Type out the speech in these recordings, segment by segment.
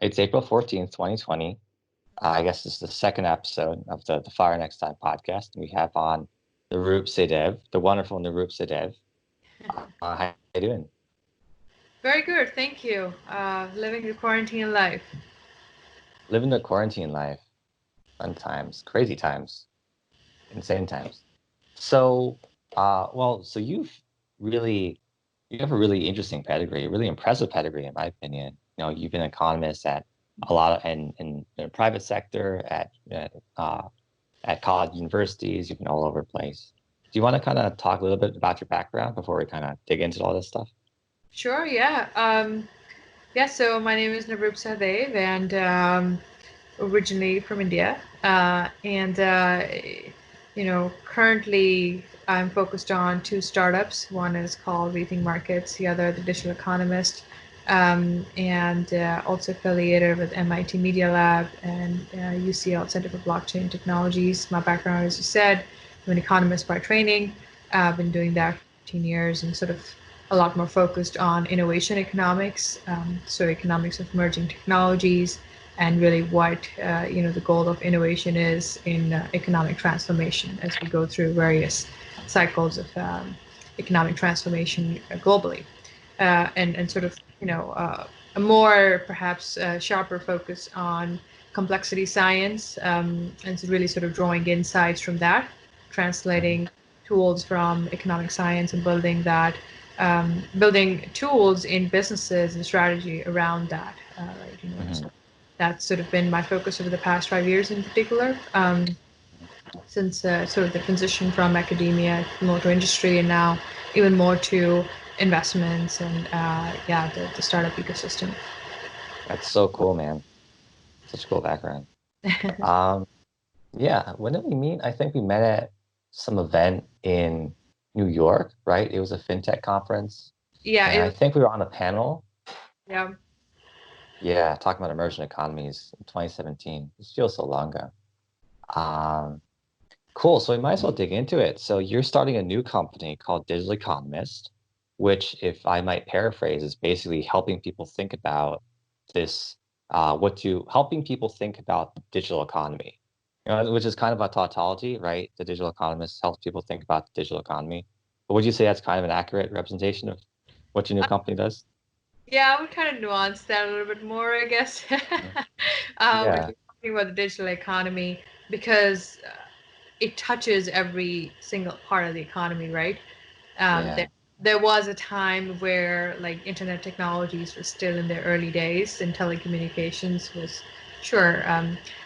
It's April 14th, 2020. I guess this is the second episode of the Fire Next Time podcast. We have on Navroop Sahdev, the wonderful Navroop Sahdev. How you doing? Very good, thank you. Living the quarantine life. Living the quarantine life. Fun times, crazy times, insane times. So, so really, you have a really interesting pedigree, a really impressive pedigree, in my opinion. You've been an economist at a lot of, in the private sector, at college universities. You've been all over the place. Do you want to kind of talk a little bit about your background before we kind of dig into all this stuff? Sure, yeah. So my name is Navroop Sahdev, and originally from India. Currently I'm focused on two startups. One is called Rethink Markets, the other, The Digital Economist, and also affiliated with MIT Media Lab and UCL Center for Blockchain Technologies. My background, as you said, I'm an economist by training. I've been doing that for 15 years and sort of a lot more focused on innovation economics, so economics of emerging technologies, and really what the goal of innovation is in economic transformation as we go through various cycles of economic transformation globally, and sort of a more perhaps sharper focus on complexity science, and so really sort of drawing insights from that, translating tools from economic science and building tools in businesses and strategy around that. Right, Hmm. so that's sort of been my focus over the past 5 years in particular, since sort of the transition from academia more to industry, and now even more to investments and the startup ecosystem. That's so cool, man. Such a cool background. Um, yeah, when did we meet? I think we met at some event in New York, right? It was a fintech conference, Yeah, and it I was, think we were on a panel. yeah. Yeah, talking about emerging economies in 2017. This feels so long ago. Um, cool. So we might as well dig into it. So you're starting a new company called Digital Economist, which, if I might paraphrase, is basically helping people think about this, helping people think about the digital economy, which is kind of a tautology, right? The digital economist helps people think about the digital economy. But would you say that's kind of an accurate representation of what your new company does? Yeah, I would kind of nuance that a little bit more, I guess. Mhm. If Yeah, you're talking about the digital economy, because it touches every single part of the economy, right? Um, there, yeah. there was a time where like internet technologies were still in their early days, and telecommunications was sure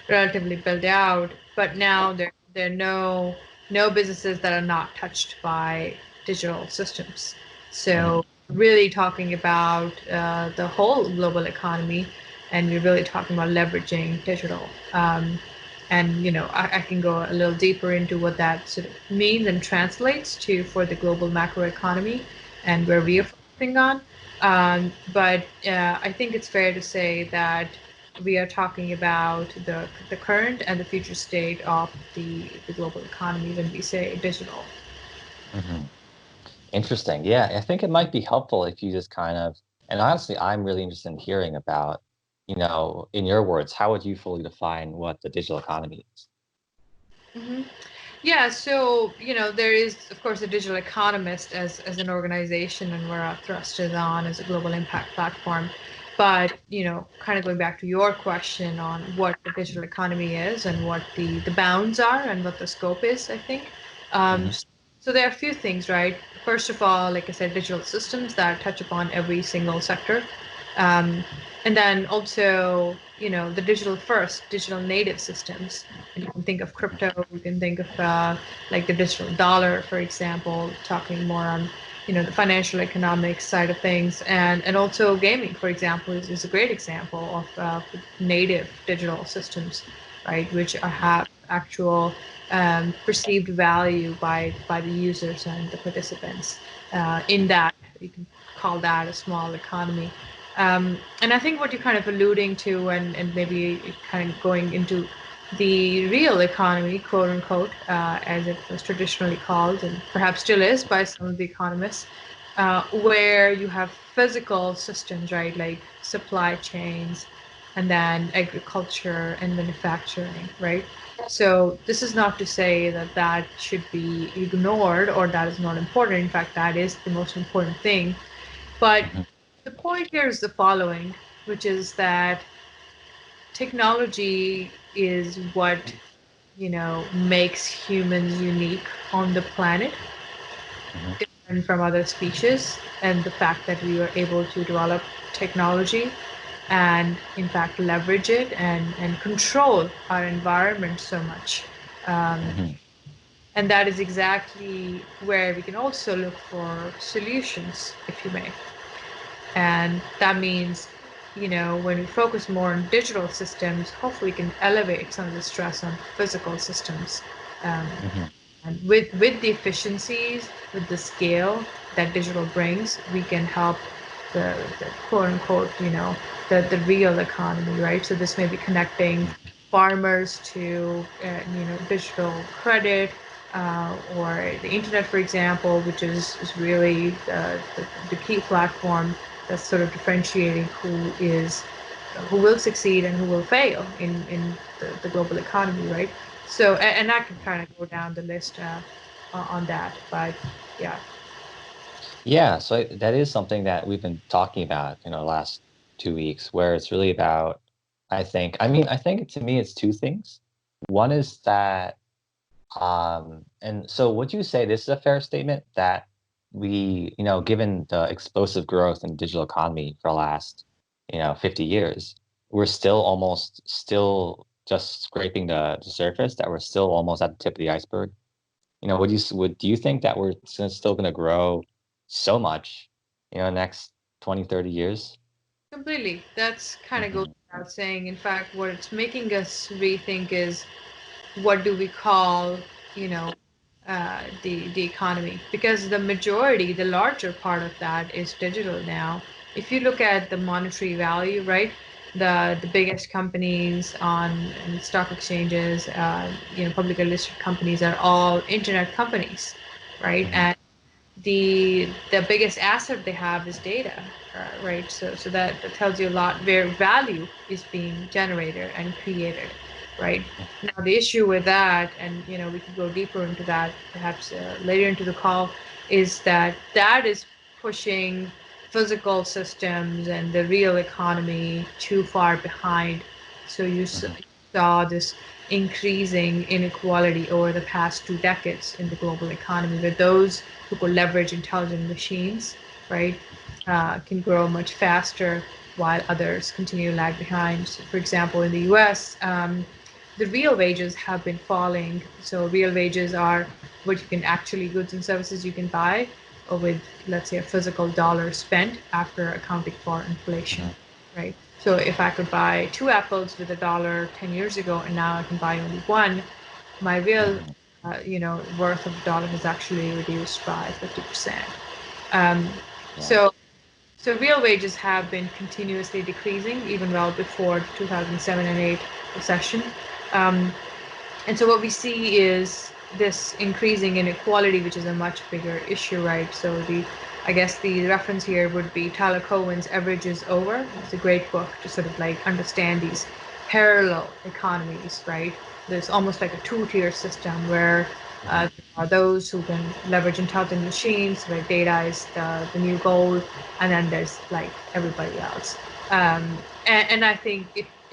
relatively built out, but now there are no businesses that are not touched by digital systems. Mhm. So really talking about the whole global economy, and we're really talking about leveraging digital. And I can go a little deeper into what that sort of means and translates to for the global macroeconomy and where we are Mhm. focusing on. But I think it's fair to say that we are talking about the current and the future state of the global economy when we say digital. Mhm. Interesting. Yeah, I think it might be helpful if you just kind of, and honestly, I'm really interested in hearing about, in your words, how would you fully define what the digital economy is? Hmm. Yeah, so there is of course a digital economist as an organization, and where our thrust is on as a global impact platform. But kind of going back to your question on what the digital economy is and what the bounds are and what the scope is, I think. Um, Hmm. so there are a few things, right? First of all, like I said, digital systems that touch upon every single sector. Um, and then also, the digital first, digital native systems. And you can think of crypto, you can think of like the digital dollar, for example, talking more on, the financial economics side of things. And also gaming, for example, is a great example of native digital systems, right, which have actual perceived value by the users and the participants. In that, you can call that a small economy. And I think what you're kind of alluding to, and maybe kind of going into the real economy, quote unquote, as it was traditionally called, and perhaps still is by some of the economists, where you have physical systems, right, like supply chains, and then agriculture and manufacturing, right? So this is not to say that that should be ignored or that is not important. In fact, that is the most important thing. But Mhm. the point here is the following, which is that technology is what, makes humans unique on the planet, Mhm. different from other species, and the fact that we are able to develop technology and in fact leverage it and control our environment so much. Um, Mhm. and that is exactly where we can also look for solutions, if you may. And that means, when we focus more on digital systems, hopefully we can elevate some of the stress on physical systems. Um, Mhm. and with the efficiencies, with the scale that digital brings, we can help the quote unquote, the real economy, right? So this may be connecting farmers to, digital credit, or the internet, for example, which is really the key platform that's sort of differentiating who will succeed and who will fail in the global economy, right? So, and I can kind of go down the list on that, but yeah. Yeah, so that is something that we've been talking about in the last 2 weeks, where it's really about, I think to me it's two things. One is that, and so would you say this is a fair statement that we, given the explosive growth in digital economy for the last, 50 years, we're still just scraping the surface, that we're still almost at the tip of the iceberg? Do you think that we're still going to grow so much, next 20, 30 years? Completely. That's kind of goes Hmm. without saying. In fact, what it's making us rethink is what do we call, you know, the economy? Because the majority, the larger part of that is digital now. If you look at the monetary value, right, the biggest companies on stock exchanges, publicly listed companies are all internet companies, right? Hmm. And the biggest asset they have is data, right? So that tells you a lot where value is being generated and created, right? Now the issue with that, and we could go deeper into that perhaps later into the call, is that is pushing physical systems and the real economy too far behind. So Hmm. saw this increasing inequality over the past 2 decades in the global economy, where those who could leverage intelligent machines, right, can grow much faster while others continue to lag behind. So for example, in the US, the real wages have been falling. So real wages are what you can actually, goods and services you can buy, or with, let's say, a physical dollar spent after accounting for inflation, Hmm. right? So if I could buy two apples with a dollar 10 years ago and now I can buy only one, my real Hmm. worth of the dollar has actually reduced by 50%. Um, Yeah. so so real wages have been continuously decreasing even well before the 2007 and 8 recession. Um, and so what we see is this increasing inequality, which is a much bigger issue, right? So I guess the reference here would be Tyler Cowen's Average is Over. It's a great book to sort of like understand these parallel economies, right? There's almost like a two-tier system where Hmm. there are those who can leverage intelligent machines, where data is the new gold, and then there's like everybody else. And I think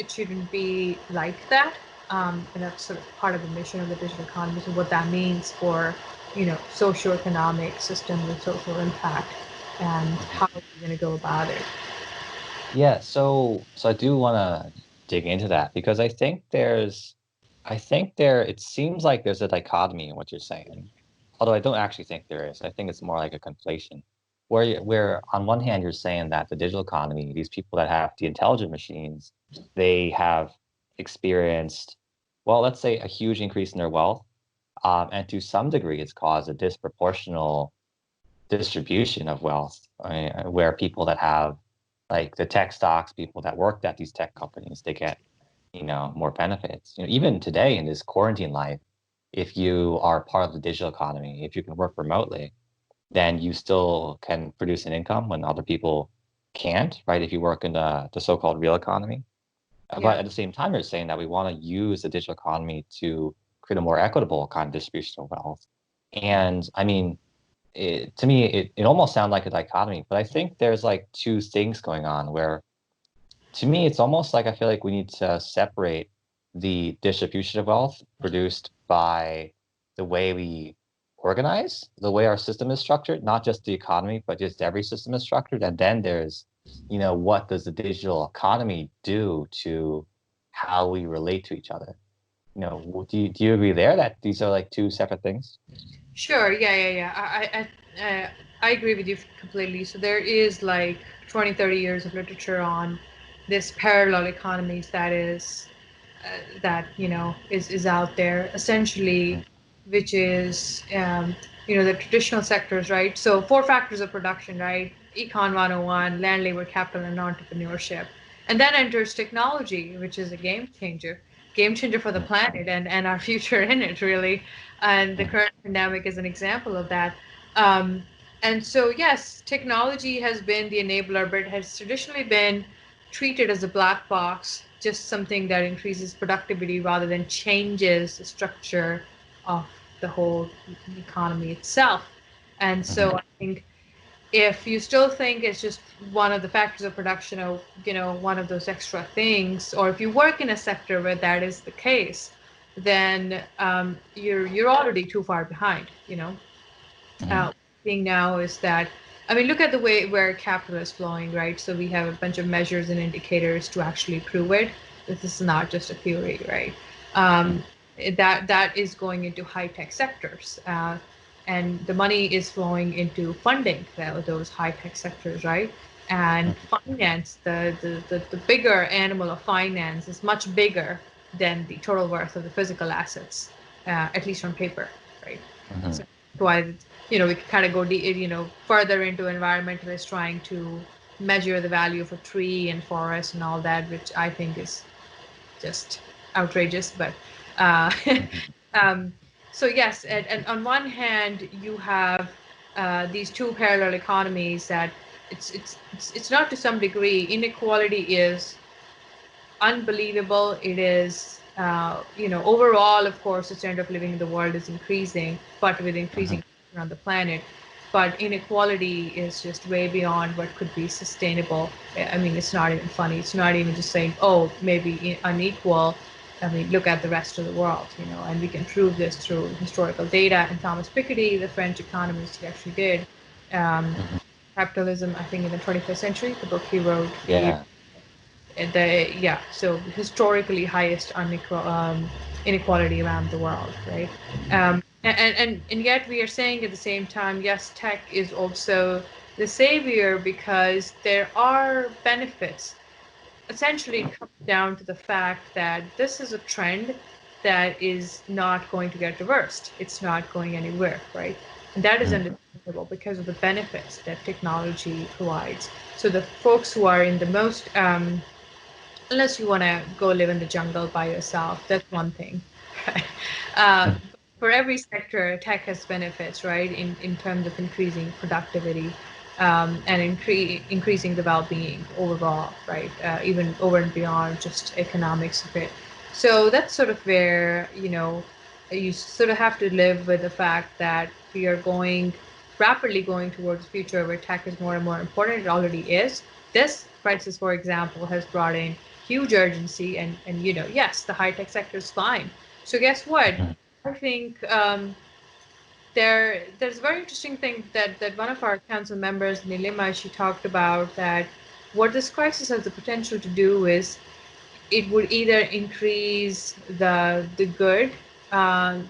it shouldn't be like that. And that's sort of part of the mission of the digital economy, so what that means for socioeconomic systems and social impact, and Hmm. how we're going to go about it. Yeah, so I do want to dig into that because it seems like there's a dichotomy in what you're saying. Although I don't actually think there is. I think it's more like a conflation, where on one hand you're saying that the digital economy, these people that have the intelligent machines, they have experienced, well, let's say a huge increase in their wealth, and to some degree it's caused a disproportional distribution of wealth, where people that have like the tech stocks, people that worked at these tech companies, they get, more benefits. Even today in this quarantine life, if you are part of the digital economy, if you can work remotely, then you still can produce an income when other people can't, right? If you work in the so-called real economy. But Yeah. at the same time, you're saying that we want to use the digital economy to create a more equitable kind of distribution of wealth. And I mean, to me, it almost sounds like a dichotomy, but I think there's like two things going on where, to me, it's almost like I feel like we need to separate the distribution of wealth produced by the way we organize, the way our system is structured, not just the economy, but just every system is structured. And then there's, what does the digital economy do to how we relate to each other? Do you agree there that these are like two separate things? Sure. Yeah. Yeah. Yeah. I agree with you completely. So there is like 20, 30 years of literature on this parallel economies that is out there essentially, which is the traditional sectors, right? So four factors of production, right? Econ 101, land, labor, capital, and entrepreneurship, and then enters technology, which is a game changer for the planet and our future in it, really. And the current pandemic is an example of that. um, and so yes, technology has been the enabler, but it has traditionally been treated as a black box, just something that increases productivity rather than changes the structure of the whole economy itself. And so I think if you still think it's just one of the factors of production, or one of those extra things, or if you work in a sector where that is the case, then you're already too far behind. Thing now is that, I mean, look at the way where capital is flowing, right? So we have a bunch of measures and indicators to actually prove it. This is not just a theory, right? Um, that is going into high tech sectors, and the money is flowing into funding those high tech sectors, right? And finance, the bigger animal of finance is much bigger than the total worth of the physical assets, at least on paper, right? So why we can kind of go further into environmentalists trying to measure the value of a tree and forest and all that, which I think is just outrageous. But uh, um, so yes, and on one hand you have these two parallel economies that it's not, to some degree, inequality is unbelievable. It is, overall, of course, the standard of living in the world is increasing, but with increasing on the planet. But inequality is just way beyond what could be sustainable. I mean, it's not even funny. It's not even just saying, oh, maybe unequal. I mean, look at the rest of the world, and we can prove this through historical data. And Thomas Piketty, the French economist, he actually did capitalism, I think, in the 21st century, the book he wrote. Yeah. So historically highest inequality around the world, right? And yet we are saying at the same time, yes, tech is also the savior because there are benefits. Essentially, it comes down to the fact that this is a trend that is not going to get reversed. It's not going anywhere, right? And that is understandable because of the benefits that technology provides. So the folks who are in the most unless you want to go live in the jungle by yourself, that's one thing. Right? For every sector, tech has benefits, right? In terms of increasing productivity, and increasing the well-being overall, right? Even over and beyond just economics of it. So that's sort of where you sort of have to live with the fact that we are rapidly going towards a future where tech is more and more important. It already is. This crisis, for example, has brought in huge urgency, and yes, the high tech sector is fine. So guess what? I think there's a very interesting thing that one of our council members, Nilima, she talked about, that what this crisis has the potential to do is it would either increase the good, and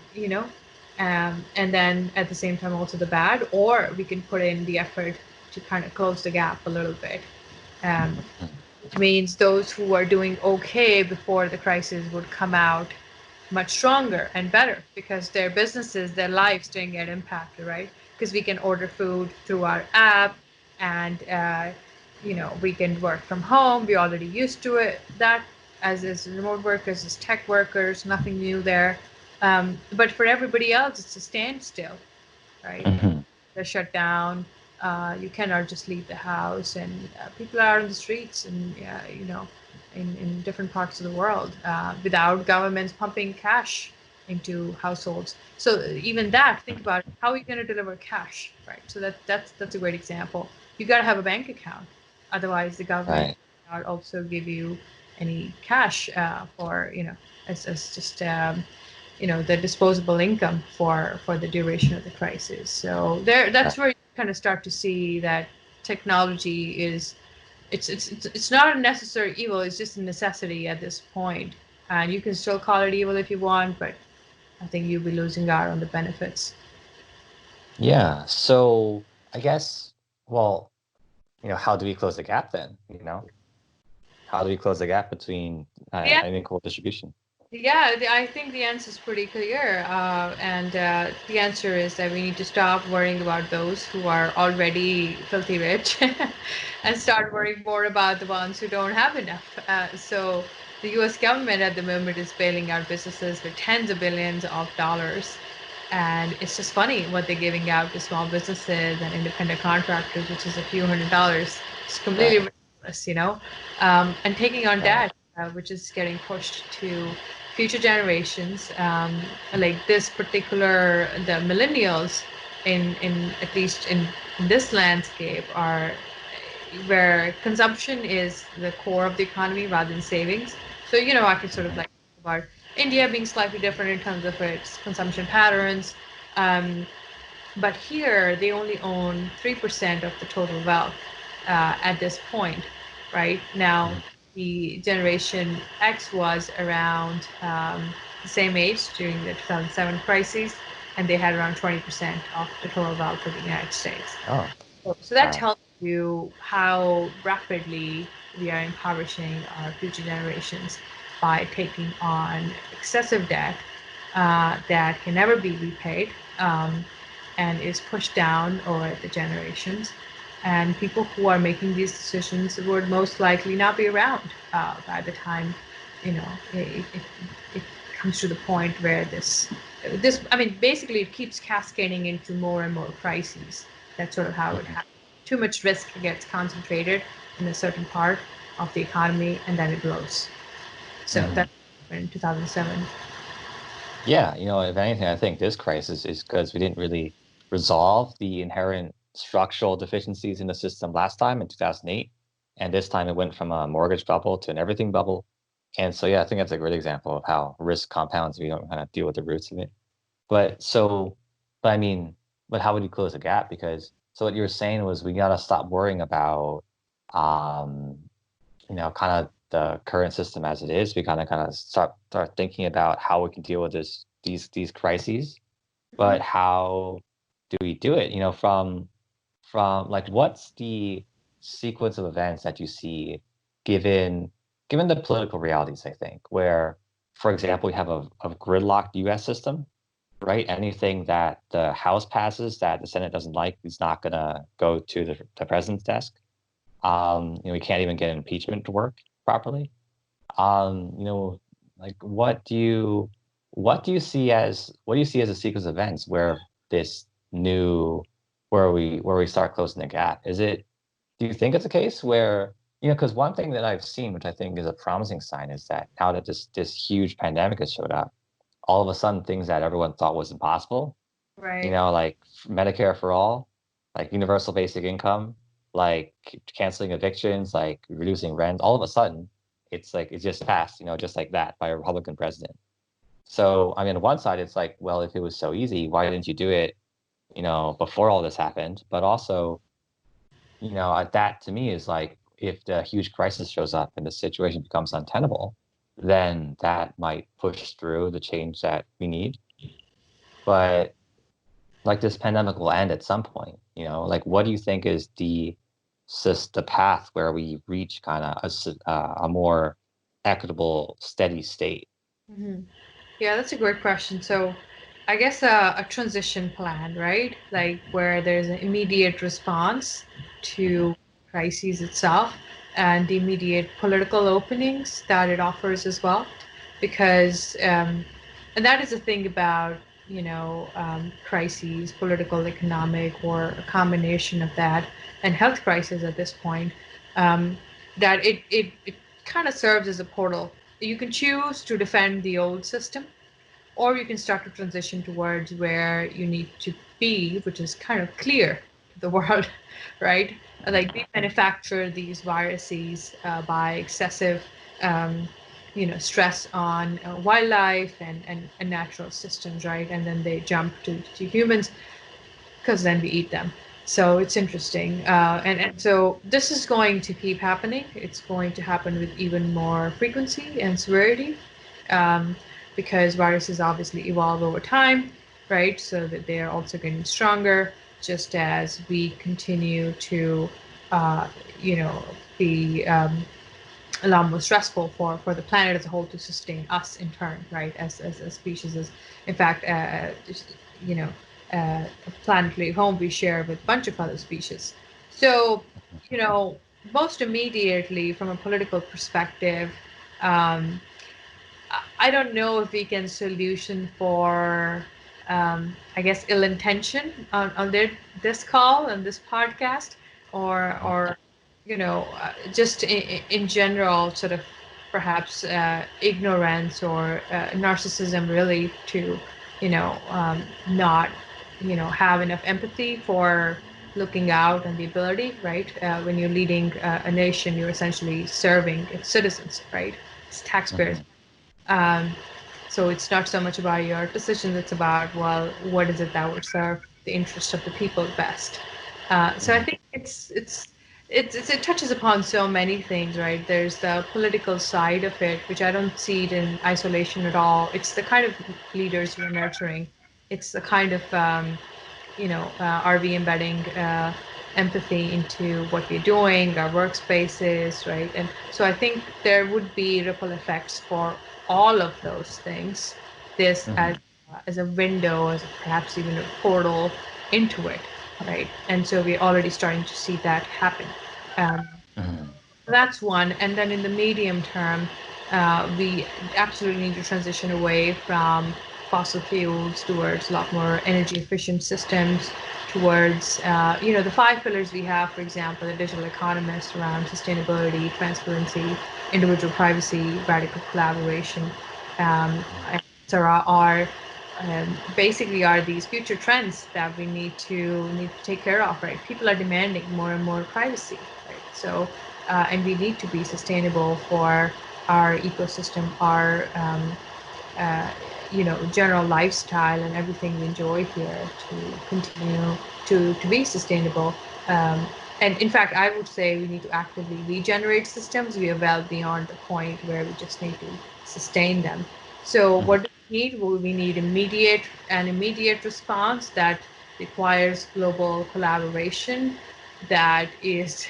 then at the same time also the bad, or we can put in the effort to kind of close the gap a little bit. Um, which means those who are doing okay before the crisis would come out much stronger and better because their businesses, their lives didn't get impacted, right? Because we can order food through our app, and we can work from home. We're already used to it. That, as is remote workers, as tech workers, nothing new there. But for everybody else, it's a standstill, right? They're shut down. You cannot just leave the house, and people are on the streets, and in different parts of the world without governments pumping cash into households. So even that, think about it, how are you going to deliver cash, right? So that's a great example. You got to have a bank account, otherwise the government Right. not also give you any cash for as just the disposable income for the duration of the crisis. So Right. that's where you kind of start to see that technology is it's not a necessary evil. It's just a necessity at this point, and you can still call it evil if you want, but I think you'll be losing out on the benefits. Yeah. So I guess, well, how do we close the gap then? How do we close the gap between Yeah, unequal distribution? yeah. I think the answer is pretty clear, and the answer is that we need to stop worrying about those who are already filthy rich, and start worrying more about the ones who don't have enough. So the U.S. government at the moment is bailing out businesses with tens of billions of dollars. And it's just funny what they're giving out to small businesses and independent contractors, which is a few $100s. It's completely Right. ridiculous. And taking on Right. debt, which is getting pushed to future generations. Like this particular, the millennials, in at least in this landscape, are where consumption is the core of the economy rather than savings. So, I could sort of Mhm. like talk about India being slightly different in terms of its consumption patterns. Um, but here, they only own 3% of the total wealth at this point, right? Now, Mhm. the Generation X was around the same age during the 2007 crisis, and they had around 20% of the total wealth of the United States. Oh, So that wow. tells you how rapidly we are impoverishing our future generations by taking on excessive debt that can never be repaid, and is pushed down over the generations. And people who are making these decisions would most likely not be around by the time it comes to the point where I mean, basically it keeps cascading into more and more crises. That's sort of how it Mhm. happens. Too much risk gets concentrated in a certain part of the economy, and then it blows. So Mhm. that happened in 2007. Yeah, if anything, I think this crisis is because we didn't really resolve the inherent structural deficiencies in the system last time in 2008. And this time it went from a mortgage bubble to an everything bubble. And so, yeah, I think that's a great example of how risk compounds if you don't kind of deal with the roots of it. But so, but I mean, but how would you close the gap? Because so what you were saying was we got to stop worrying about, um, kind of the current system as it is. We kind of start thinking about how we can deal with these crises, Mhm. but how do we do it? From like what's the sequence of events that you see given given the political realities, I think, where, for example, we have a gridlocked US system, right? Anything that the House passes that the Senate doesn't like is not gonna go to the president's desk. We can't even get impeachment to work properly. Um, you know, like what do you see as a sequence of events where this new where we start closing the gap? Do you think it's a case where, because one thing that I've seen, which I think is a promising sign, is that now that this huge pandemic has showed up, all of a sudden things that everyone thought was impossible, Right. like Medicare for all, like universal basic income, like canceling evictions, like reducing rent, all of a sudden, it's like it just passed, just like that by a Republican president. So, I mean, on one side, it's like, well, if it was so easy, why didn't you do it, before all this happened? But also, that to me is like, if the huge crisis shows up and the situation becomes untenable, then that might push through the change that we need. But like this pandemic will end at some point, like what do you think is the path where we reach kind of a more equitable, steady state? Hmm. Yeah, that's a great question. So, I guess a transition plan, right? Like where there's an immediate response Mhm. to crises itself and the immediate political openings that it offers as well. Because, and that is the thing about, crises, political, economic, or a combination of that, and health crisis at this point, um, that it kind of serves as a portal. You can choose to defend the old system, or you can start to transition towards where you need to be, which is kind of clear to the world, right? Like we manufacture these viruses by excessive, um, stress on wildlife and natural systems, right? And then they jump to humans because then we eat them. So it's interesting. And so this is going to keep happening. It's going to happen with even more frequency and severity um, because viruses obviously evolve over time, right? So that they are also getting stronger just as we continue to, uh, you know, be a lot more stressful for the planet as a whole to sustain us in turn, right? As a species, as in fact, you know, a planetary home we share with a bunch of other species. So, you know, most immediately from a political perspective, um, I don't know if we can solution for, I guess, ill intention on this call and this podcast, or just in general, sort of perhaps ignorance or narcissism, really, to not have enough empathy for looking out and the ability, right? When you're leading a nation, you're essentially serving its citizens, right? It's taxpayers. Mhm. um, so it's not so much about your decisions, it's about, well, what is it that would serve the interest of the people best? So I Mhm. think it touches upon so many things, right? There's the political side of it, which I don't see it in isolation at all. It's the kind of leaders we're nurturing. It's the kind of are we embedding empathy into what we're doing, our workspaces, right? And so I think there would be ripple effects for all of those things. This Mhm. as a window, as perhaps even a portal into it, right? And so we're already starting to see that happen. Um, Mhm. that's one. And then in the medium term, we absolutely need to transition away from fossil fuels towards a lot more energy efficient systems, towards, the five pillars we have, for example, the digital economist around sustainability, transparency, individual privacy, radical collaboration, etc. are basically are these future trends that we need to take care of, right? People are demanding more and more privacy, right? So and we need to be sustainable for our ecosystem, our uh, general lifestyle and everything we enjoy here to continue to be sustainable. Um, and in fact, I would say we need to actively regenerate systems. We are well beyond the point where we just need to sustain them. So Mhm. what do we need? Well, we need an immediate response that requires global collaboration. That is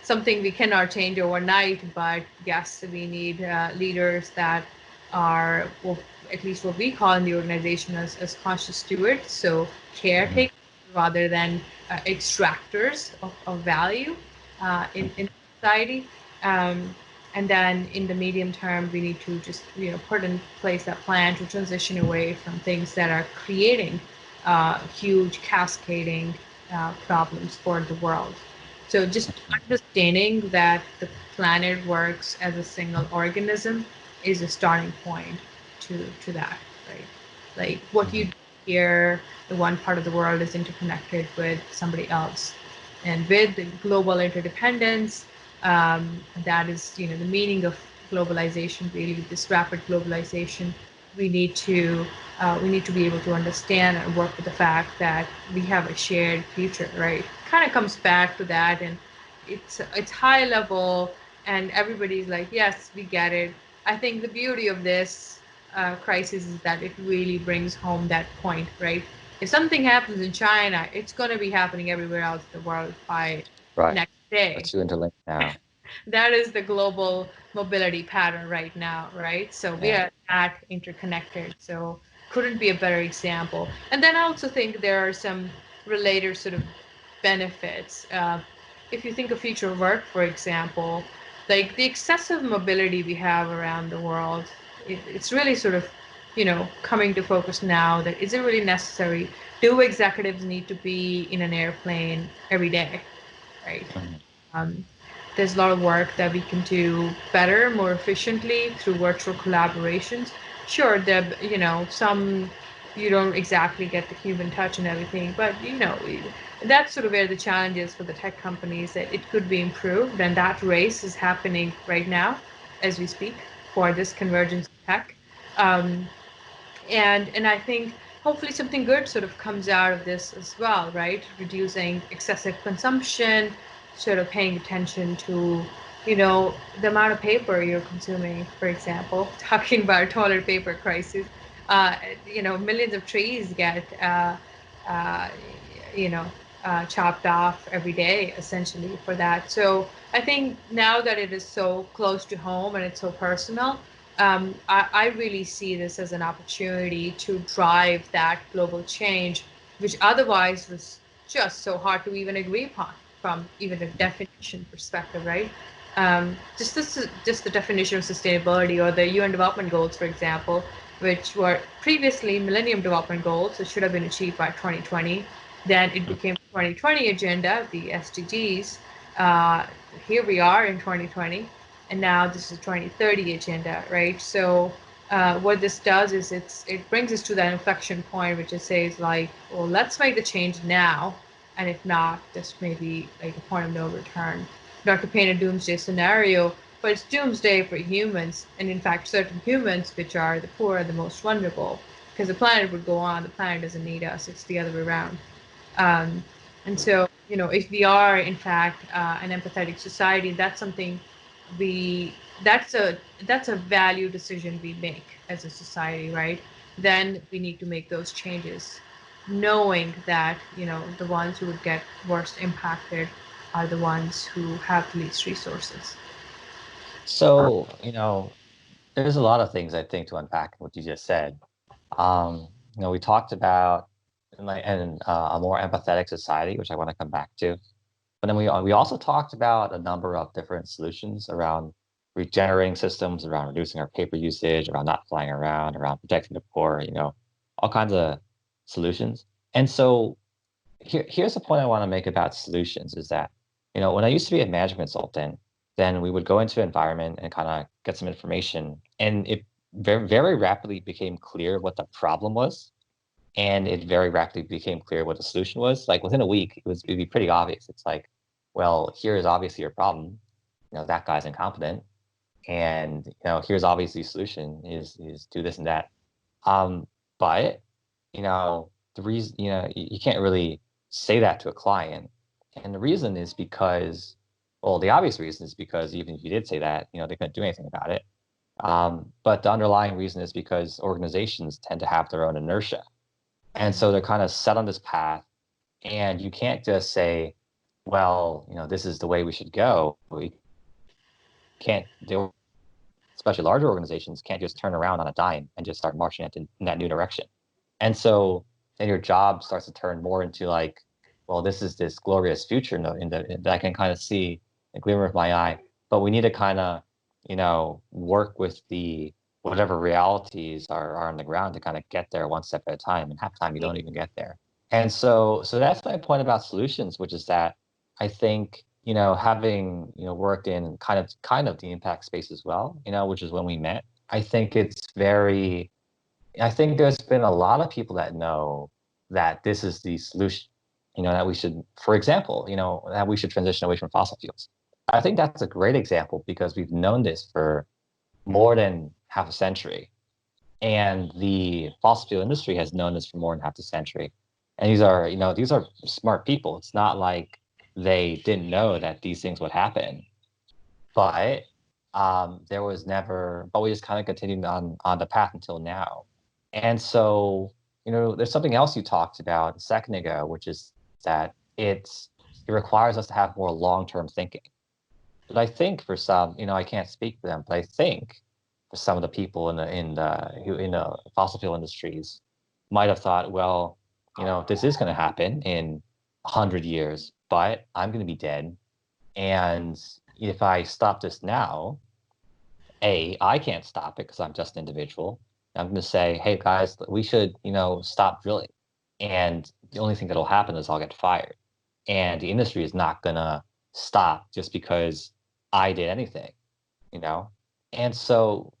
something we cannot change overnight, but yes, we need leaders that are, well, at least what we call in the organization as conscious stewards, so Mhm. caretakers rather than extractors of value in society. Um, and then in the medium term, we need to just put in place that plan to transition away from things that are creating huge cascading problems for the world. So just understanding that the planet works as a single organism is a starting point to that, right? Like what you Mhm. do here, the one part of the world is interconnected with somebody else, and with the global interdependence, that is the meaning of globalization. Really, this rapid globalization, we need to we need to be able to understand and work with the fact that we have a shared future, right? Kind of comes back to that, and it's high level, and everybody's like, yes, we get it. I think the beauty of this crisis is that it really brings home that point, right? If something happens in China, it's going to be happening everywhere else in the world by Right. next We're day. too interlinked now. That is the global mobility pattern right now, right? So we Yeah. are that interconnected. So couldn't be a better example. And then I also think there are some related sort of benefits. If you think of future work, for example, like the excessive mobility we have around the world, it's really sort of, coming to focus now that is it really necessary? Do executives need to be in an airplane every day, right? Mhm. Um, there's a lot of work that we can do better, more efficiently through virtual collaborations. Sure, there, some you don't exactly get the human touch and everything, but that's sort of where the challenge is for the tech companies, that it could be improved, and that race is happening right now as we speak for this convergence of tech. Um, and I think hopefully something good sort of comes out of this as well, right? Reducing excessive consumption, sort of paying attention to, the amount of paper you're consuming, for example, talking about toilet paper crisis. Uh, Millions of trees get, uh, you know, chopped off every day, essentially, for that. So I think now that it is so close to home and it's so personal, I really see this as an opportunity to drive that global change, which otherwise was just so hard to even agree upon from even a definition perspective, right? Just the definition of sustainability, or the UN Development Goals, for example, which were previously Millennium Development Goals, that should have been achieved by 2020. Then it became 2020 agenda, the SDGs. Uh, Here we are in 2020, and now this is 2030 agenda, right? So what this does is it brings us to that inflection point, which it says like, well, let's make the change now, and if not, this may be like a point of no return. Not to paint a doomsday scenario, but it's doomsday for humans, and in fact, certain humans, which are the poor and the most vulnerable, because the planet would go on. The planet doesn't need us; it's the other way around. Um, and so, if we are in fact an empathetic society, that's something we that's a value decision we make as a society, right? Then we need to make those changes, knowing that the ones who would get worst impacted are the ones who have the least resources. So, there's a lot of things I think to unpack in what you just said. We talked about a more empathetic society, which I want to come back to. But then we also talked about a number of different solutions around regenerating systems, around reducing our paper usage, around not flying around, around protecting the poor, all kinds of solutions. And so here's the point I want to make about solutions is that, when I used to be a management consultant, then we would go into an environment and kind of get some information. And it very, very rapidly became clear what the problem was. And it very rapidly became clear what the solution was. Like within a week, it'd be pretty obvious. It's like, well, here is obviously your problem. That guy's incompetent. And here's obviously the solution is do this and that. But the reason, you can't really say that to a client. And the reason is because, well, the obvious reason is because even if you did say that, they couldn't do anything about it. But the underlying reason is because organizations tend to have their own inertia. And so they're kind of set on this path. And you can't just say, well, this is the way we should go. We can't do, especially larger organizations, can't just turn around on a dime and just start marching in that new direction. And so then your job starts to turn more into like, well, this is this glorious future that I can kind of see a glimmer of my eye, but we need to kind of, work with the whatever realities are on the ground to kind of get there one step at a time. And half the time you don't even get there. And so that's my point about solutions, which is that I think, having, worked in kind of the impact space as well, which is when we met, I think there's been a lot of people that know that this is the solution, that we should, for example, that we should transition away from fossil fuels. I think that's a great example because we've known this for more than half a century. And the fossil fuel industry has known this for more than half a century. And these are smart people. It's not like they didn't know that these things would happen. But there was never, but we just kind of continued on the path until now. And so, there's something else you talked about a second ago, which is that it requires us to have more long-term thinking. But I think for some, I can't speak for them, but I think for some of the people in the fossil fuel industries might have thought, well, this is going to happen in 100 years, but I'm going to be dead. And if I stop this now, I can't stop it because I'm just an individual. I'm going to say, hey guys, we should, stop drilling. And the only thing that'll happen is I'll get fired. And the industry is not going to stop just because I did anything, you know? And so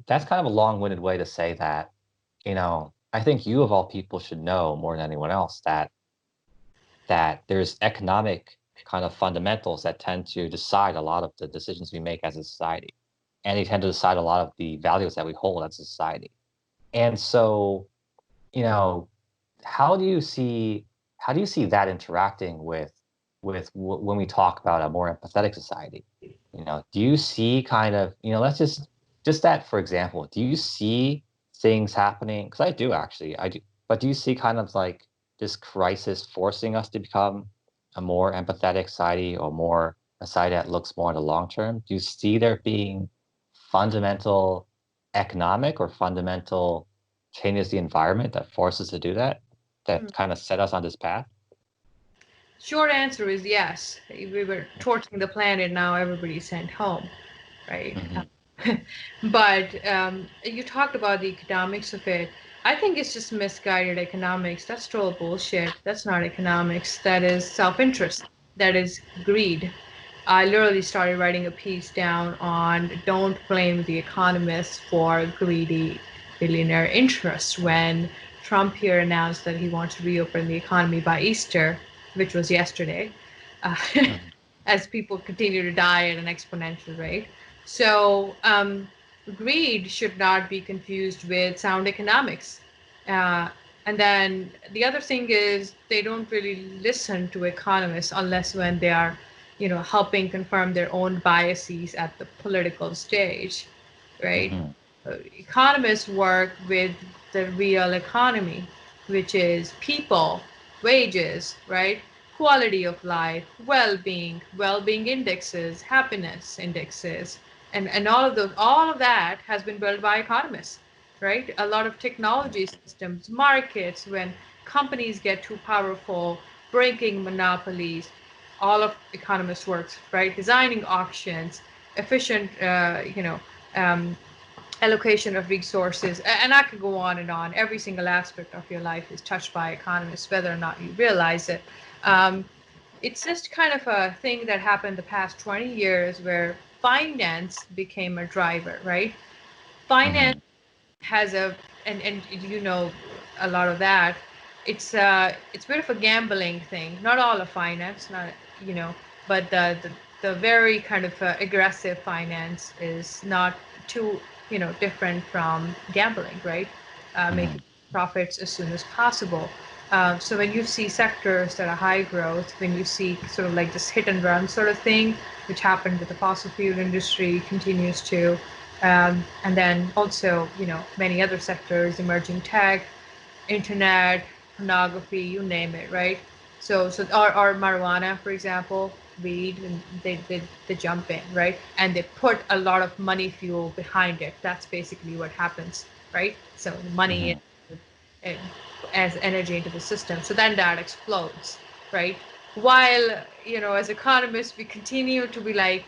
that's kind of a long-winded way to say that, I think you of all people should know more than anyone else that there's economic kind of fundamentals that tend to decide a lot of the decisions we make as a society. And they tend to decide a lot of the values that we hold as a society. And so, you know, how do you see that interacting with when we talk about a more empathetic society? Do you see kind of, let's just that for example, do you see things happening? Because I do actually, I do. But do you see kind of like this crisis forcing us to become a more empathetic society or more a society that looks more in the long term? Do you see there being fundamental economic or fundamental changes the environment that forces us to do that, that kind of set us on this path? Short answer is yes. We were torching the planet, now everybody's sent home, right? Hmm. But you talked about the economics of it. I think it's just misguided economics. That's total bullshit. That's not economics. That is self-interest. That is greed. I literally started writing a piece down on don't blame the economists for greedy billionaire interests when Trump here announced that he wants to reopen the economy by Easter, which was yesterday, uh, Hmm. as people continue to die at an exponential rate. So greed should not be confused with sound economics. Uh, and then the other thing is they don't really listen to economists unless when they are, helping confirm their own biases at the political stage, right? Hmm. Economists work with the real economy, which is people, wages, right? Quality of life, well-being indexes, happiness indexes, and all of that has been built by economists, right? A lot of technology systems, markets, when companies get too powerful, breaking monopolies, all of economists works, right? Designing auctions, efficient, um, allocation of resources, and I could go on and on. Every single aspect of your life is touched by economists, whether or not you realize it. Um, it's just kind of a thing that happened the past 20 years where finance became a driver, right? Finance Hmm. has and a lot of that. It's a bit of a gambling thing. Not all of finance, not you know, but the very kind of aggressive finance is not too different from gambling, right? Hmm. Making profits as soon as possible. So when you see sectors that are high growth, when you see sort of like this hit and run sort of thing, which happened with the fossil fuel industry, continues to, and then also, many other sectors, emerging tech, internet, pornography, you name it, right? So or marijuana, for example, weed, and they jump in, right? And they put a lot of money fuel behind it. That's basically what happens, right? So the money Hmm. in, as energy into the system. So then that explodes, right? While, as economists, we continue to be like,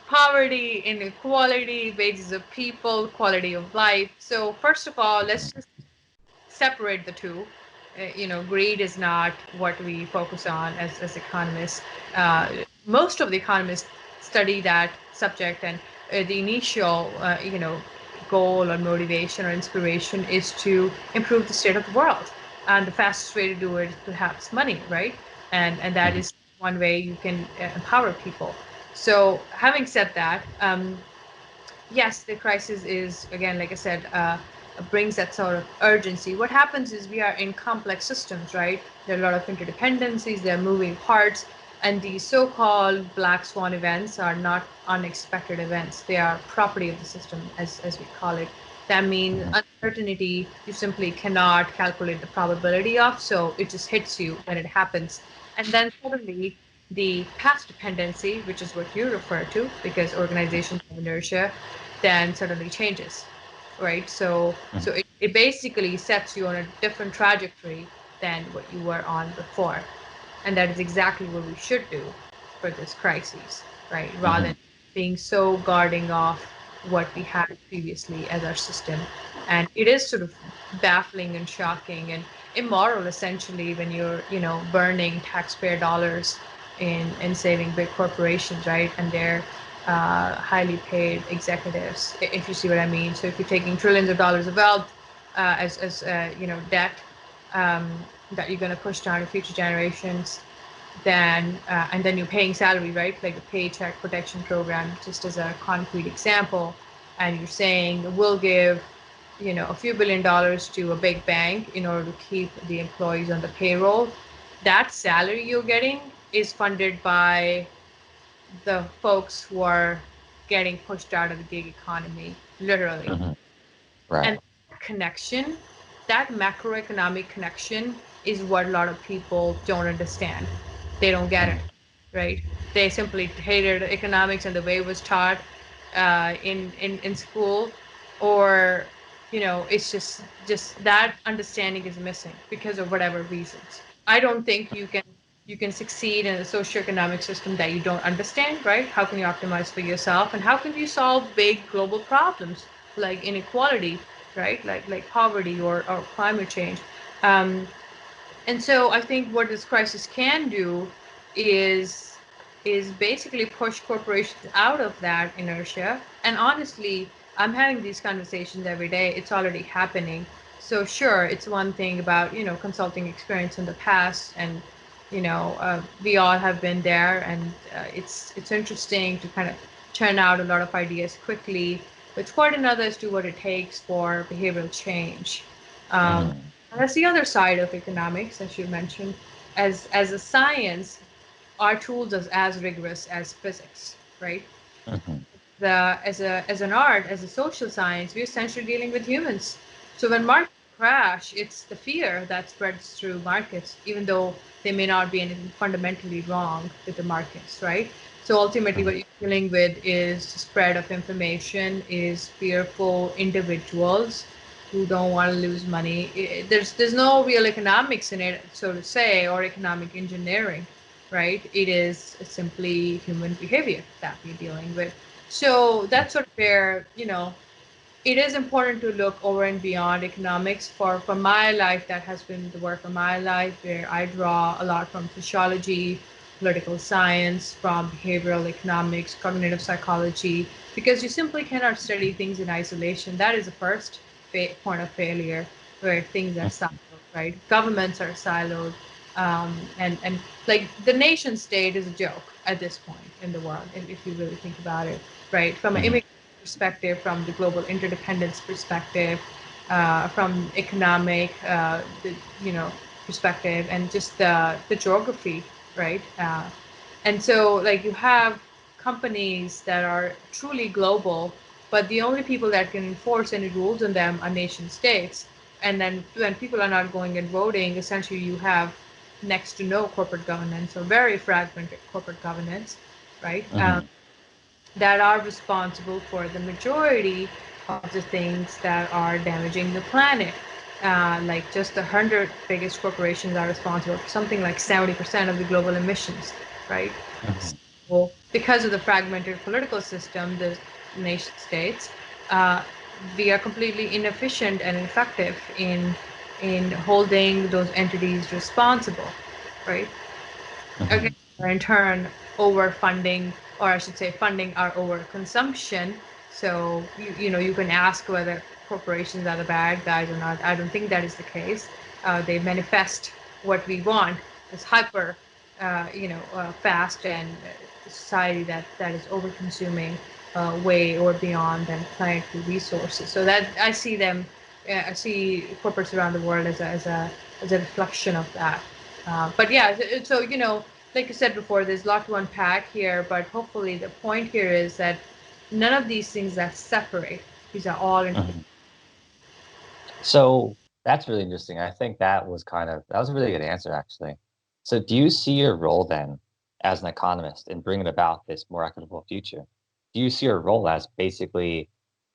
poverty, inequality, wages of people, quality of life. So first of all, let's just separate the two. Greed is not what we focus on as economists. Most of the economists study that subject, and the initial, goal or motivation or inspiration is to improve the state of the world. And the fastest way to do it is perhaps money, right? And that Hmm. is one way you can empower people. So having said that, yes, the crisis is, again, like I said, brings that sort of urgency. What happens is we are in complex systems, right? There are a lot of interdependencies, there are moving parts, and these so-called black swan events are not unexpected events. They are property of the system, as we call it. That means Hmm. uncertainty you simply cannot calculate the probability of, so it just hits you when it happens. And then suddenly the past dependency, which is what you refer to, because organizations have inertia, then suddenly changes, right? So Hmm. it basically sets you on a different trajectory than what you were on before. And that is exactly what we should do for this crisis, right? Rather Hmm. than being so guarding off what we had previously as our system. And it is sort of baffling and shocking and immoral, essentially, when you're, burning taxpayer dollars in saving big corporations, right? And their highly paid executives, if you see what I mean. So if you're taking trillions of dollars of wealth as debt um, that you're going to push down to future generations, then and then you're paying salary, right? Like a paycheck protection program, just as a concrete example, and you're saying we'll give a few $1 billion to a big bank in order to keep the employees on the payroll. That salary you're getting is funded by the folks who are getting pushed out of the gig economy, literally. Hmm. Right. And connection, that macroeconomic connection is what a lot of people don't understand. They don't get it, Mm-hmm. right? They simply hated economics and the way it was taught in school, or it's just that understanding is missing because of whatever reasons. I don't think you can succeed in a socioeconomic system that you don't understand, right? How can you optimize for yourself, and how can you solve big global problems like inequality, right? Like poverty or climate change. Um, and so I think what this crisis can do is is basically push corporations out of that inertia. And honestly, I'm having these conversations every day. It's already happening. So sure, it's one thing about consulting experience in the past, and we all have been there, and it's interesting to kind of churn out a lot of ideas quickly. But it's quite another as to what it takes for behavioral change. Um, Hmm. and that's the other side of economics, as you mentioned. As a science, our tools are as rigorous as physics, right? Hmm. As an art, as a social science, we're essentially dealing with humans. So when markets crash, it's the fear that spreads through markets, even though there may not be anything fundamentally wrong with the markets, right? So ultimately, what Hmm. you're dealing with is the spread of information, is fearful individuals who don't want to lose money. There's no real economics in it, so to say, or economic engineering, right? It is simply human behavior that we're dealing with. So that's sort of where it is important to look over and beyond economics. For my life, that has been the work of my life, where I draw a lot from sociology, political science, from behavioral economics, cognitive psychology, because you simply cannot study things in isolation. That is the first point of failure, where things are siloed, right? Governments are siloed, and like the nation state is a joke at this point in the world, if you really think about it, right? From an Hmm. immigrant perspective, from the global interdependence perspective, from economic, perspective, and just the geography, right? And so, like, you have companies that are truly global, but the only people that can enforce any rules on them are nation states. And then when people are not going and voting, essentially you have next to no corporate governance or very fragmented corporate governance, right? Hmm. That are responsible for the majority of the things that are damaging the planet. Like just the 100 biggest corporations are responsible for something like 70% of the global emissions, right? Hmm. So because of the fragmented political system, the nation states, uh, we are completely inefficient and ineffective in holding those entities responsible, right? Hmm. Again, in turn, overfunding, or I should say, funding our overconsumption. So you can ask whether corporations are the bad guys or not. I don't think that is the case. They manifest what we want, this hyper, fast and society that is over-consuming way or beyond than planetary resources. So that I see them, I see corporates around the world as a reflection of that. But yeah, so like you said before, there's a lot to unpack here, but hopefully the point here is that none of these things that separate. These are all Hmm. So that's really interesting. I think that was a really good answer, actually. So do you see your role then as an economist in bringing about this more equitable future? Do you see your role as basically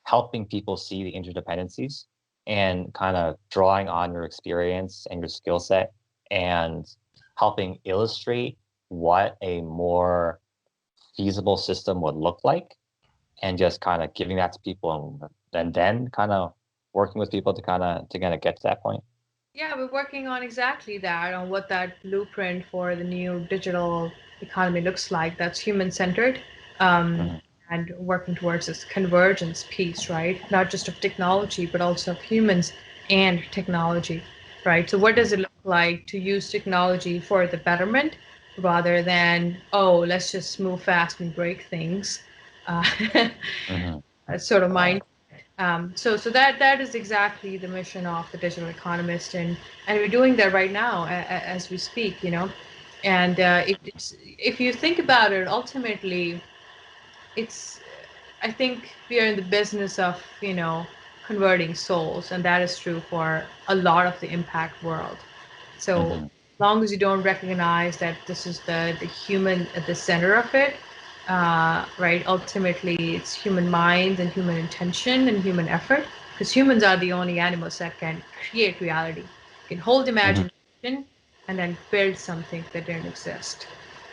helping people see the interdependencies and kind of drawing on your experience and your skill set and helping illustrate what a more feasible system would look like and just kind of giving that to people and then kind of working with people to kind of get to that point. Yeah, we're working on exactly that, on what that blueprint for the new digital economy looks like that's human-centered, um, Hmm. and working towards this convergence piece, right? Not just of technology, but also of humans and technology, right? So what does it look like to use technology for the betterment rather than, oh, let's just move fast and break things, uh, Hmm. sort of Right. mind. So that is exactly the mission of the digital economist, and we're doing that right now as we speak, And if you think about it, ultimately, it's I think we are in the business of converting souls, and that is true for a lot of the impact world. So Hmm. as long as you don't recognize that this is the human at the center of it, right? Ultimately, it's human minds and human intention and human effort, because humans are the only animals that can create reality, can hold Hmm. imagination, and then build something that didn't exist,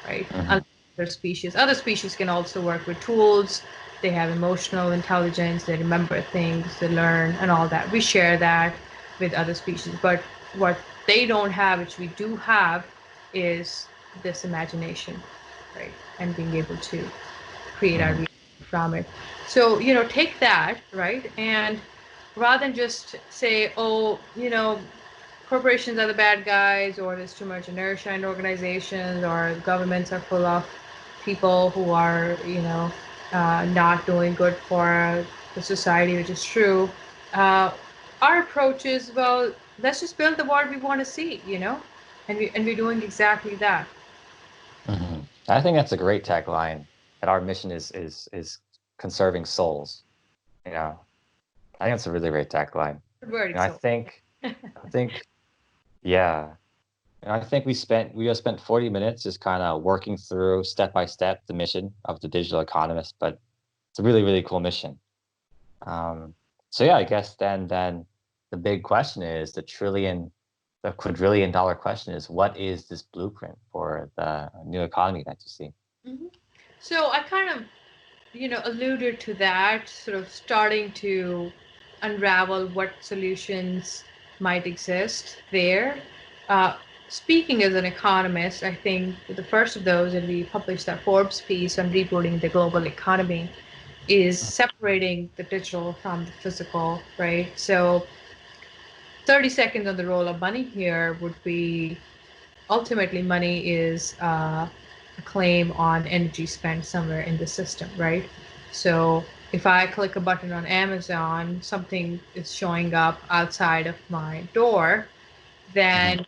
right? Hmm. Other species can also work with tools. They have emotional intelligence. They remember things. They learn and all that. We share that with other species, but what they don't have, which we do have, is this imagination, right? And being able to create our Hmm. reality from it. So, take that, right? And rather than just say, oh, corporations are the bad guys, or there's too much inertia in organizations, or governments are full of people who are, not doing good for the society, which is true. Uh, our approach is, well, let's just build the world we want to see, and we're doing exactly that. Hmm. I think that's a great tagline. That our mission is conserving souls. You know, I think that's a really great tagline. Very I so. think, yeah. I think we just spent 40 minutes just kind of working through step by step the mission of the digital economist, but it's a really, really cool mission. Um, so yeah, I guess then the big question is the quadrillion dollar question is, what is this blueprint for the new economy that you see? Mhm. So I kind of, alluded to that, sort of starting to unravel what solutions might exist there. Uh, Speaking as an economist, I think the first of those, and we published that Forbes piece on rebooting the global economy, is separating the digital from the physical, right? So 30 seconds on the role of money here would be ultimately money is a claim on energy spent somewhere in the system, right? So if I click a button on Amazon, something is showing up outside of my door, Hmm. then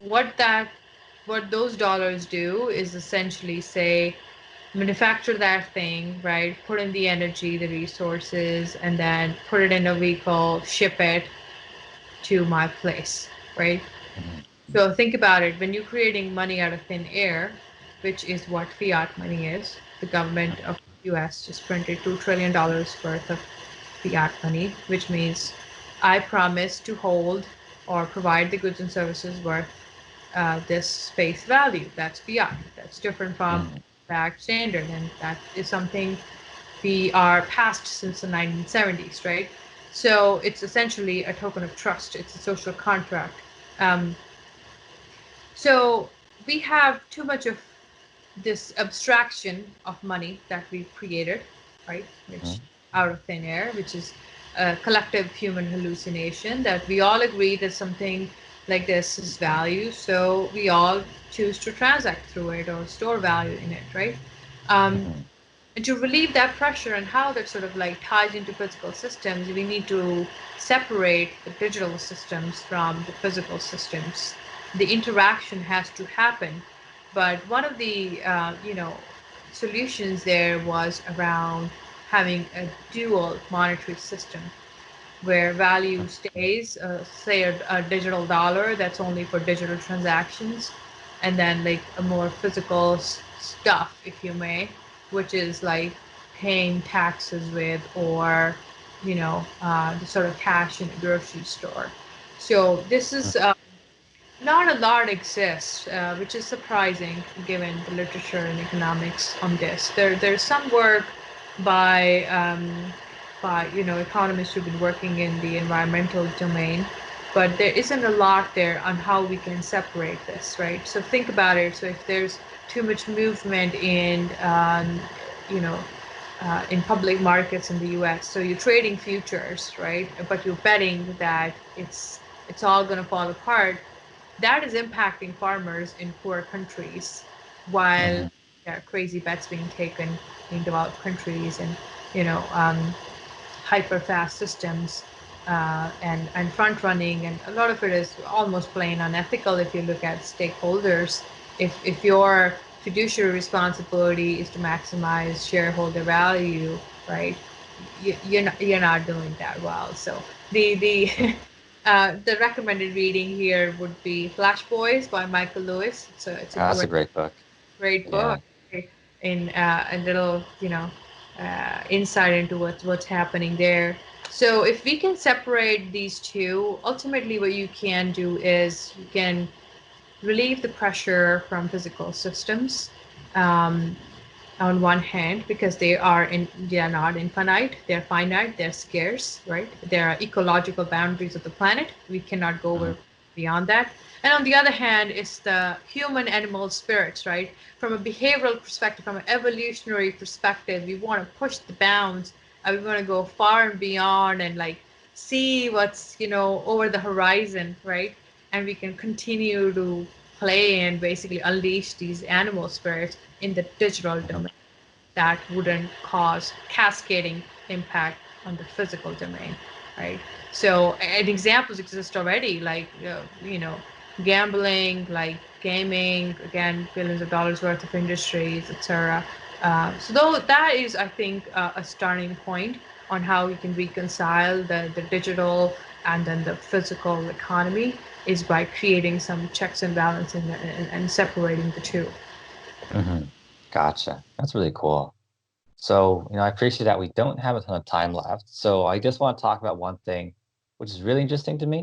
what that what those dollars do is essentially say manufacture that thing, right? Put in the energy, the resources, and then put it in a vehicle, ship it to my place, right? Hmm. So think about it. When you're creating money out of thin air, which is what fiat money is, the government of the US just printed $2 trillion worth of fiat money, which means I promise to hold or provide the goods and services worth this face value. That's fiat. That's different from Hmm. back standard, and that is something we are past since the 1970s, right? So it's essentially a token of trust. It's a social contract. Um, so we have too much of this abstraction of money that we've created, right? Which Hmm. out of thin air, which is a collective human hallucination that we all agree that something like this is value, so we all choose to transact through it or store value in it, right? Um, Hmm. and to relieve that pressure and how that sort of like ties into physical systems, we need to separate the digital systems from the physical systems. The interaction has to happen. But one of the solutions there was around having a dual monetary system where value stays, say a digital dollar that's only for digital transactions, and then like a more physical stuff, if you may, which is like paying taxes with, or the sort of cash in a grocery store. So this is not a lot exists, which is surprising given the literature and economics on this. There's some work by economists who've been working in the environmental domain, but there isn't a lot there on how we can separate this, right? So think about it. So if there's too much movement in you know in public markets in the U.S. So you're trading futures, right? But you're betting that it's all going to fall apart. That is impacting farmers in poor countries, while Hmm. there are crazy bets being taken in developed countries, and you know hyper fast systems, and front running, and a lot of it is almost plain unethical if you look at stakeholders. If your fiduciary responsibility is to maximize shareholder value, right? You're not doing that well. So the the recommended reading here would be Flash Boys by Michael Lewis. It's a That's a great book. great book, Yeah. in a little, insight into what's happening there. So if we can separate these two, ultimately what you can do is you can relieve the pressure from physical systems, um, on one hand, because they are not infinite, they're finite, they're scarce, right? There are ecological boundaries of the planet. We cannot go Hmm. beyond that. And on the other hand, it's the human animal spirits, right? From a behavioral perspective, from an evolutionary perspective, we want to push the bounds. We want to go far and beyond, and like see what's over the horizon, right? And we can continue to play and basically unleash these animal spirits in the digital Hmm. domain that wouldn't cause cascading impact on the physical domain, right? So, and examples exist already, like gambling, like gaming, again, billions of dollars worth of industries, etc. So, though that is, I think, a starting point on how we can reconcile the digital and then the physical economy is by creating some checks and balances, and separating the two. Hmm. Gotcha. That's really cool. So, I appreciate that we don't have a ton of time left. So I just want to talk about one thing, which is really interesting to me.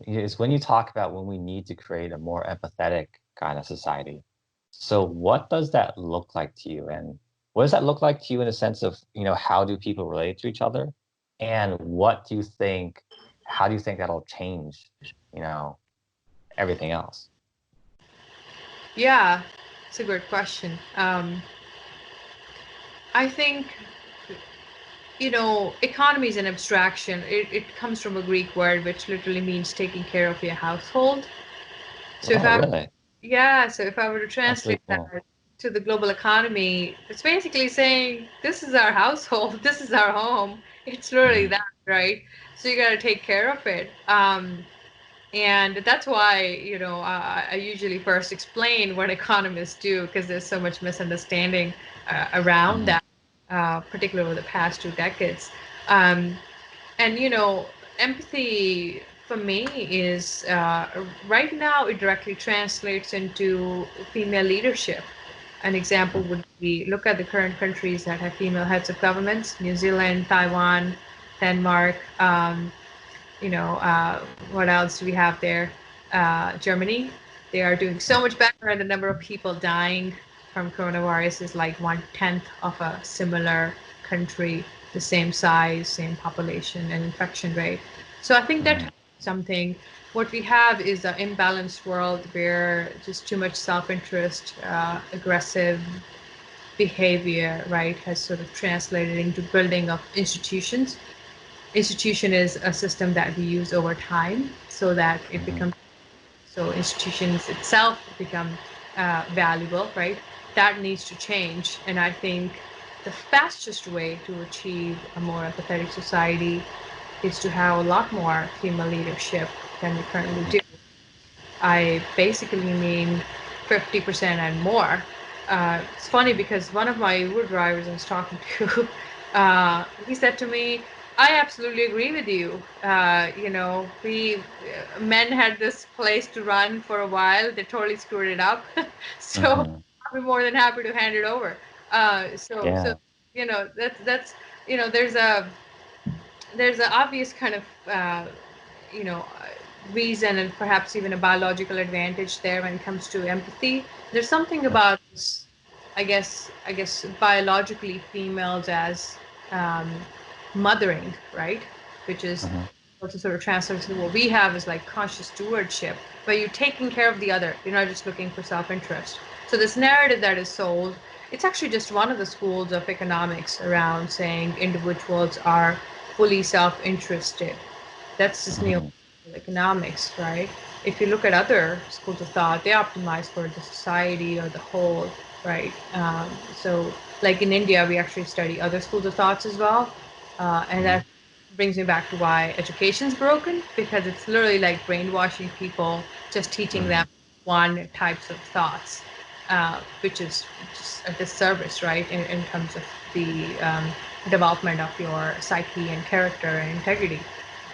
Is when you talk about when we need to create a more empathetic kind of society. So what does that look like to you? And what does that look like to you in a sense of, how do people relate to each other? And how do you think that'll change, you know, everything else? Yeah, it's a great question. I think, economy is an abstraction. It comes from a Greek word which literally means taking care of your household. So Oh, really? if I were to That's translate really cool. that to the global economy, it's basically saying this is our household, this is our home. It's really Hmm. that, right? So you got to take care of it. And that's why, I usually first explain what economists do, because there's so much misunderstanding around Hmm. that, particularly over the past 2 decades. Um, and, empathy for me is, right now, it directly translates into female leadership. An example would be, look at the current countries that have female heads of governments: New Zealand, Taiwan, Denmark. What else do we have there? Germany. They are doing so much better, and the number of people dying from coronavirus is like 1/10 of a similar country, the same size, same population, and infection rate. So I think that Hmm. something. What we have is an imbalanced world where just too much self-interest, aggressive behavior, right, has sort of translated into building of institutions. Institution is a system that we use over time so that it Hmm. becomes, so institutions itself become valuable, right? That needs to change. And I think the fastest way to achieve a more empathetic society is to have a lot more female leadership than we currently do. I basically mean 50% and more. It's funny because one of my Uber drivers I was talking to, he said to me, "I absolutely agree with you. We men had this place to run for a while. They totally screwed it up. So Hmm. I'll be more than happy to hand it over." So Yeah. that's there's an obvious kind of you know reason, and perhaps even a biological advantage there when it comes to empathy. There's something about this, I guess biologically females as um, mothering, right? Which is Hmm. also sort of translates to what we have is like conscious stewardship, where you're taking care of the other. You're not just looking for self-interest. So this narrative that is sold, it's actually just one of the schools of economics around saying individuals are fully self-interested. That's just Mhm. neoliberal economics, right? If you look at other schools of thought, they optimize for the society or the whole, right? So, like in India, we actually study other schools of thoughts as well, and Mhm. that brings me back to why education's broken, because it's literally like brainwashing people, just teaching them Mhm. one types of thoughts, which is just a disservice, right, in terms of the development of your psyche and character and integrity.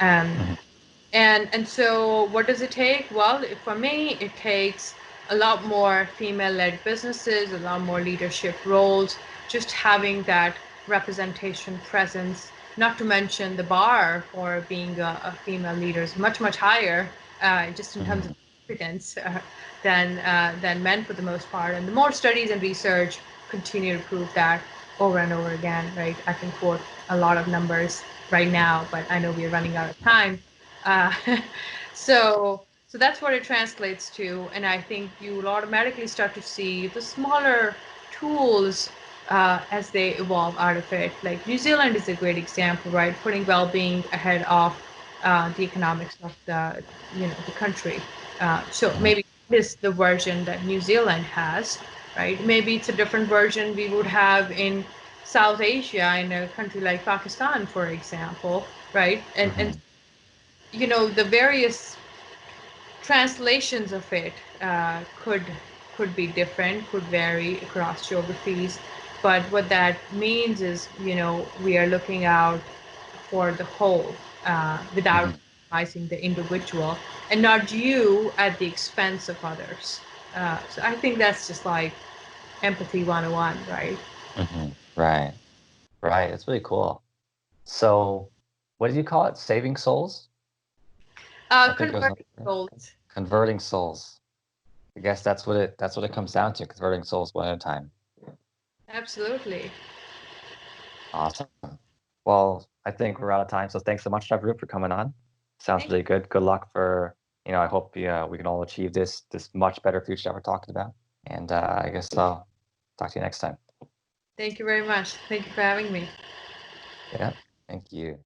Um, Mhm. and so what does it take? Well, for me, it takes a lot more female-led businesses, a lot more leadership roles, just having that representation presence, not to mention the bar for being a female leader is much, much higher, just in terms of Mhm. competence, than men for the most part. And the more studies and research continue to prove that over and over again, right? I can quote a lot of numbers right now, but I know we're running out of time. Uh, so that's what it translates to, and I think you will automatically start to see the smaller tools as they evolve out of it. Like New Zealand is a great example, right? Putting well-being ahead of the economics of the country. So Mhm. maybe this the version that New Zealand has, right? Maybe it's a different version we would have in South Asia, in a country like Pakistan, for example, right? And Mhm. the various translations of it could be different, could vary across geographies, but what that means is we are looking out for the whole without Mhm. compromising the individual, and not you at the expense of others. So I think that's just like empathy 101, right? Mhm. Right. Right. It's really cool. So, what did you call it? Saving souls? I think it was Converting goals. converting souls. I guess that's what it comes down to, converting souls one at a time. Absolutely. Awesome. Well, I think we're out of time, so thanks so much, Navroop, for coming on. Sounds Thank really good. Good luck for, I hope we can all achieve this much better future that we're talking about. And I guess I'll talk to you next time. thank you very much. Thank you for having me. Yeah. Thank you.